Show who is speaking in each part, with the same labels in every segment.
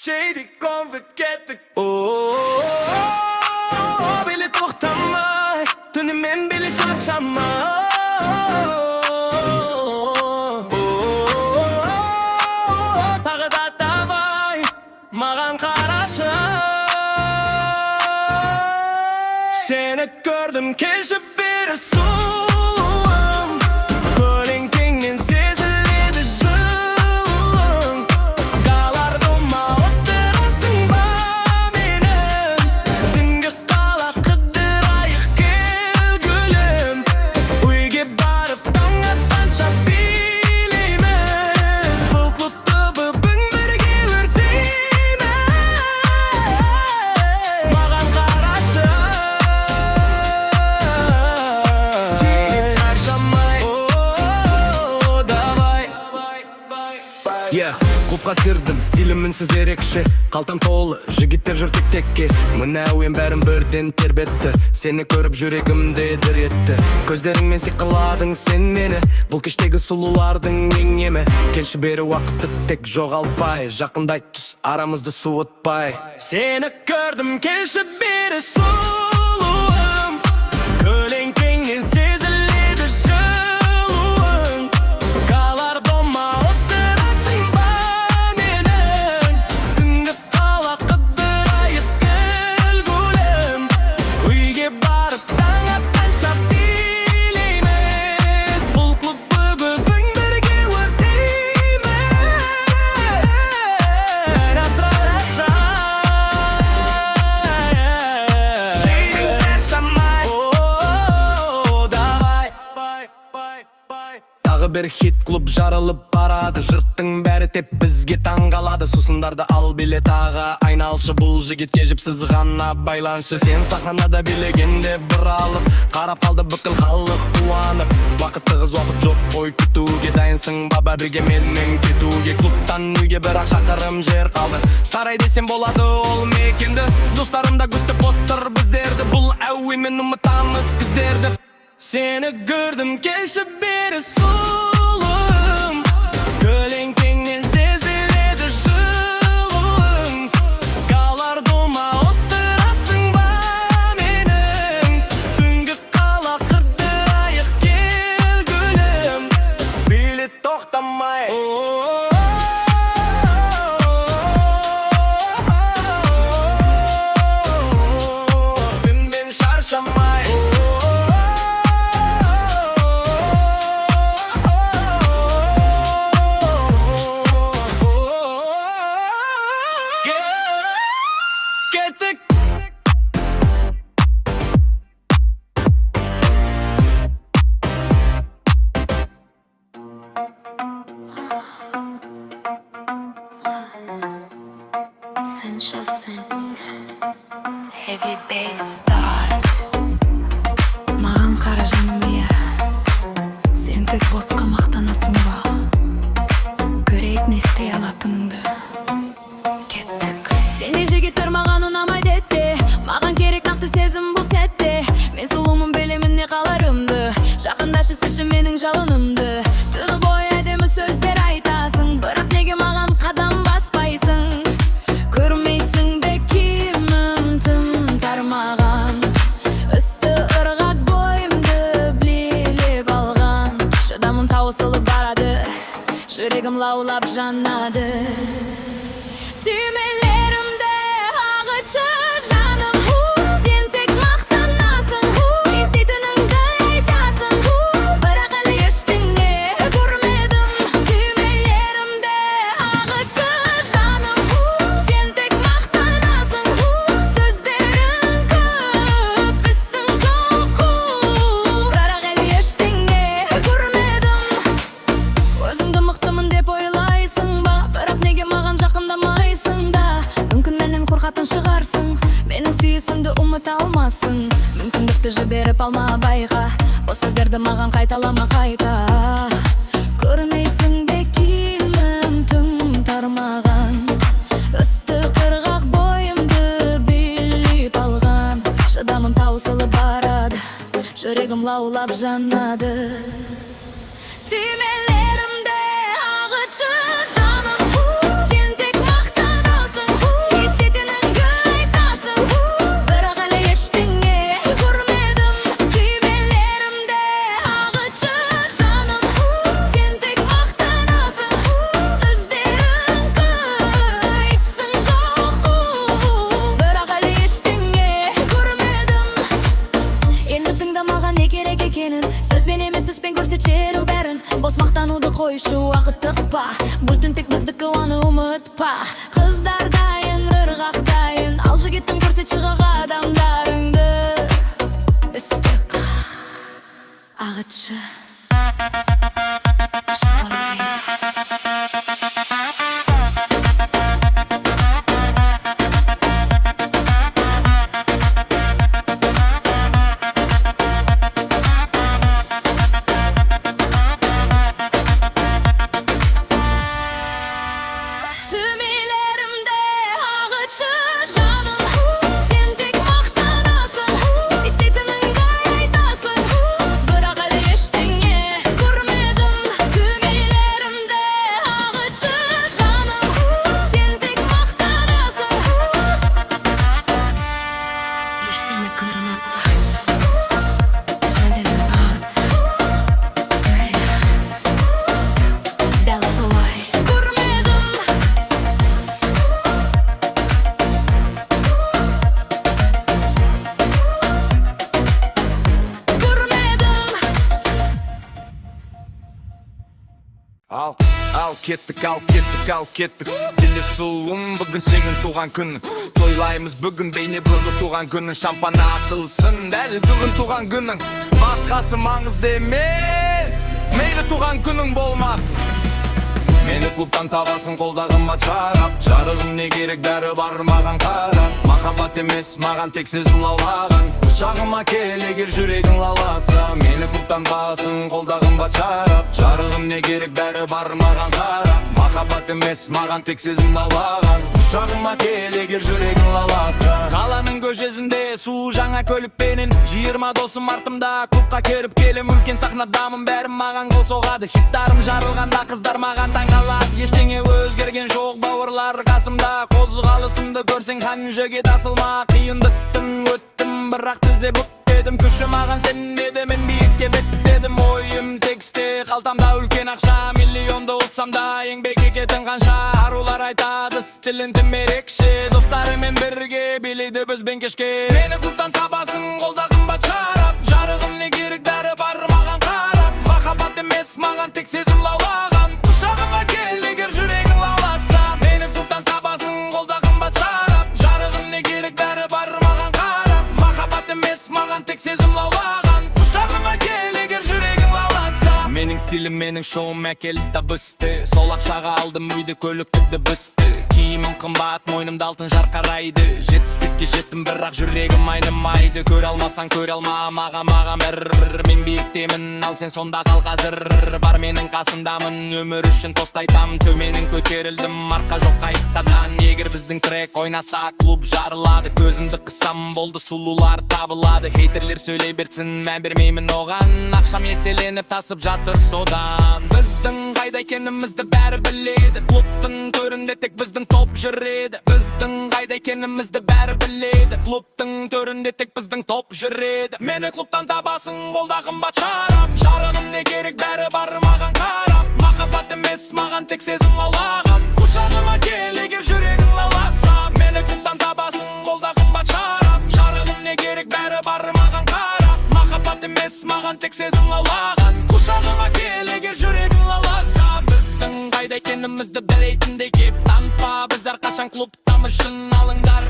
Speaker 1: Şeydik konfet kettik. Beli toxtamay, tünümen beli şaşamay. Tağı da davay, mağan qaraşa. Seni gördüm keşif bir suum. Kölengengin seziledi şuum. Galardoma oturasın ba menim. Dünge qala qıddırayıq kel gülüm. Uyge barıp taң atqanша bileymiz. Бұл клубты бүгін бірге өртейміз. Маған қарашы. Клубқа кірдім, стилім мінсіз ерекше. Қалтам толы, жігіттер жүр тек-текке. Мына әуен бәрін бірден тербетті. Сені көріп жүрегімді дір етті. Көздеріңмен сиқыладың сен мені. Бұл кештегі сұлулардың ең емі. Келші бері уақытты тек жоғалтпай. Жақындай түс, арамызды суытпай. Сені көрдім, келші бері сұлуым. Көлеңкеңнен сезіледі жылуың. Галардома отырасың ба менің. Түнгі қала қыдырайық гүл гүлім. Үйге барып таң атқанша билейміз. Бұл клубты бүгін бірге өртейміз. Настрояша Жейдің қашамай. Давай. Тағы бір хит клуб жарылып барады. Жұрттың бәрі теп бізге таң қалады. Сусындарды ал билет аға айналшы. Бұл жігітке жіпсіз ғана байланшы. Сен сахнада билегенде бір алып. Қарап қалды бүкіл халық қуанып. Уақытты қыз уақыт жоқ қой күтуге. Дайынсың ба бірге менің кетуге. Клубтан үйге бірақ шақырым жер қалды. Сарай десем болады ол мекенді. Достарым да күтіп отыр біздерді. Бұл әуенмен ұмытамыз күздерді. Seni gördüm келші бері сұлуым. Көлеңкеңнен сезіледі жылуың. Галардома отырасың ба менің. Түнгі қала қыдырайық кел гүлім. Билет тоқтамай. Түнмен шаршамай.
Speaker 2: Sensual sound, heavy bass start. Маған қара жаным иә, сен тек босқа мақтанасың ба? Көрейік не істей алатыныңды. Кеттік. Сенде жігіттер маған ұнамайды етте. Маған керек нақты сезім бұл сәтте. Мен сұлумын білемін не қаларымды. Жақындашы сыршы менің жалынымды. Түні бойы әдемі сөздер айтасың. Бірақ неге маған қадам баспайсың? Көрмейсің бе киімім тым тармаған. Үсті ырғақ бойымды білеп алған. Шыдамым таусылып барады. Жүрегім лаулап жанады. Түймелерімде ағытшы жаным. Сен тек мақтанасың. Естейтініңді айтасың. Бірақ әлі ештеңе көрмедім. Түймелерімде ағытшы жаным. Сен тек мақтанасың. Сөздерің көп, ісің жоқ. Бірақ әлі ештеңе көрмедім. Өзіңді мықтымын деп ойлайсың ба? Бірақ неге маған жақындамайсың да? Мүмкін менен қорқатын шығарсың. Менің сүйісімді ұмыта алмассың. Мүмкіндікті жіберіп алма байға. Бос сөздерді маған қайталама қайта. Көрмейсің бе киімім тым тармаған. Үсті қырғақ бойымды билеп алған. Шыдамым таусылып барады. Жүрегім лаулап жанады. Түймелерімде ағытшы жаным. Сен тек мақтанасың. koyuşu vakit tıkpa. Bultun tek bizdiki onu umutpa. Kızlar dayın, rırgak dayın. Alşı gittin körse çıkık adamlarındı. Istık ağıtçı Tümilerimde ağıtçı canım. Sen tek maktanasın. İstediğinin gaytasın. Bırak hele eştiğini görmedim. Tümilerimde ağıtçı canım. Sen tek maktanasın. Eştiğini görmedim. Senden ağıt yüreğe. Deli solay görmedim. Görmedim.
Speaker 1: Al kettik Dili sulum bugün senin tuğan günün. Toylayımız bugün beyni bugün tuğan günün. Şampana atılsın deli bugün tuğan günün. Baskası mаңызды емес. Meyli tuğan günün bolmaz. Meni klubtan табасың қолдағыма чарап. Жарығым не керек бәрі бар маған қарап. Махаббат емес маған тек сезім лаулаған. Құшағыма кел егер жүрегің лауласа. Мені клубтан табасың қолдағыма чарап. Жарығым не керек бәрі бар маған қарап. Махаббат емес маған тек сезім лаулаған. Құшағыма кел егер жүрегің лауласа. Қаланың көшесінде су жаңа көлікпенен 20 досым артымда клубқа керіп келем. Үлкен сахнадамын бәрі маған қол соғады. Хиттарым жарылғанда қыздар маған таң қалады. Ештеңе өзгерген жоқ бауырлар қасымда. Қозғалысымды көрсең ханжыге тасылма. Қиындықтың өттім бірақ тізе бүктедім. Күші маған сенмеді мен биікке беттедім. Ойым тексте қалтамда үлкен ақша. Миллионды ұтсам да еңбек ететін қанша. Арулар айтады стилін тым ерекше. Достарымен бірге билейді бізбен кешке. Мені клубтан табасың қолда қымбат шарап. Жарығым не керек бәрі бар маған қарап. Махаббат емес маған тек сезім лаулаған. Құшағыма кел егер жүрегің лауласа. Мені клубтан табасың қолда қымбат шарап. Жарығым не керек бәрі бар маған қарап. Махаббат емес маған тек сезім лаулаған. Құшағыма кел егер жүрегің лауласа. Менің стилім менің шоуым әкелді табысты. Сол ақшаға алдым үйді көлікті дыбысты. Киімім қымбат мойнымда алтын жарқарайды. Жетістікке жеттім бірақ жүрегім айнымайды. Көре алмасаң көре алма маған бір. Мен биіктемін ал сен сонда қал қазір. Бар менің қасындамын өмір үшін тост айтам. Төменің көтерілдім арқа жоқ қайықтадан. Егер біздің трек ойнаса клуб жарылады. Көзімді қысам болды сұлулар табылады. Хейтерлер сөйлей берсін мән бермеймін оған. Ақшам еселеніп тасып жатыр содан. Біздің қайда екенімізді бәрі біледі. Клубтың төрінде тек біздің топ жүреді. Біздің қайда екенімізді бәрі біледі. Клубтың төрінде тек біздің топ жүреді. Мені клубтан табасың қолда қымбат шарап. Жарығым не керек бәрі бар маған қарап. Махаббат емес маған тек сезім лаулаған. Құшағыма кел егер жүрегің лауласа. Мені клубтан табасың қолда қымбат шарап. Жарығым не керек бәрі бар маған қарап. Махаббат емес маған тек сезім лаулаған. Құшағыма кел егер жүрегің лауласа. Біздің қайда екенімізді білетіндей кеп танытпа. Біз әрқашан клубтамыз шын алыңдар.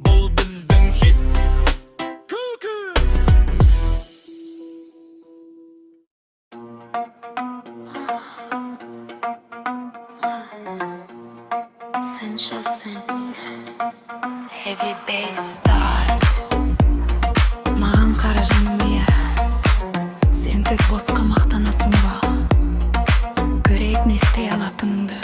Speaker 1: Бұл біздің хит.
Speaker 2: Heavy bass start. Маған қара жаным иә. Сен тек босқа мақтанасың ба? Көрейік не істей алатыныңды.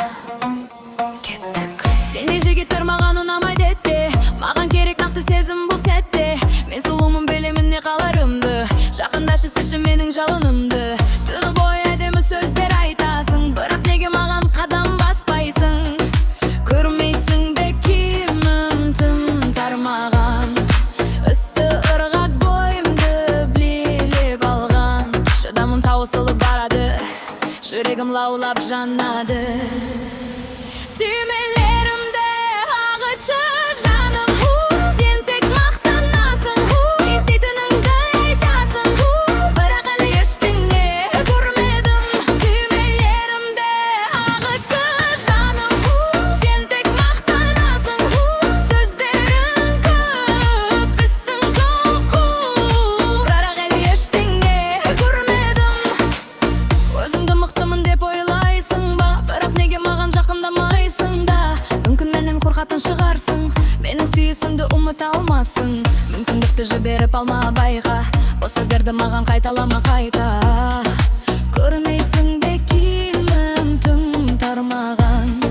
Speaker 2: Кеттік. Сен жігіттер маған ұнамайды етте. Маған керек нақты сезім бұл сәтте. Мен сұлумын білемін не қаларымды. Жақындашысы менің жалынымды. Түні бойы әдемі сөздер айтасың. Бірақ неге маған қадам баспайсың? Көрмейсің бе киімім тым тармаған. Үсті ырғақ бойымды білеп алған. Шыдамым таусылып барады. Жүрегім лаулап жанады. Түймелерімде ағытшы жаным. Сен тек мақтанасың. Естейтініңді айтасың. Бірақ әлі ештеңе көрмедім. хатын шығарсың, менің сүйісімді ұмыта алмассың. Мүмкіндікті жіберіп алма байға, бұл сөздерді маған қайталама қайта. Көрмейсің бе киімім тым тармаған,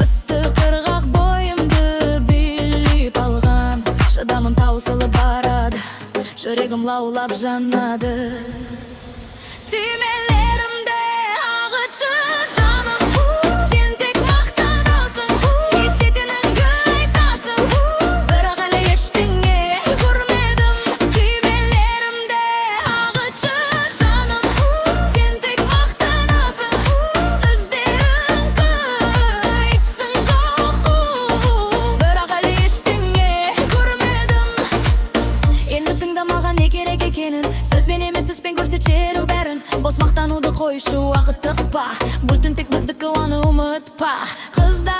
Speaker 2: үсті қырғақ бойымды билеп алған. Шыдамым таусылып барады, жүрегім лаулап жанады. Түймелерімде ағытшы жаным, сен тек мақтанасың, есетініңді айтасың, бірақ әлі ештеңе көрмедім. Түймелерімде ағытшы жаным, сен тек мақтанасың, сөздерің қайсың жоқ, бірақ әлі ештеңе көрмедім. Енді тыңдамаған не керек екенін, сөзбен емес іспен көрсет жеру бәрін. Бос мақтануды қойшы, уақыт тықпа, бұл түн тек біздікі, оны ұмытпа. Қыздар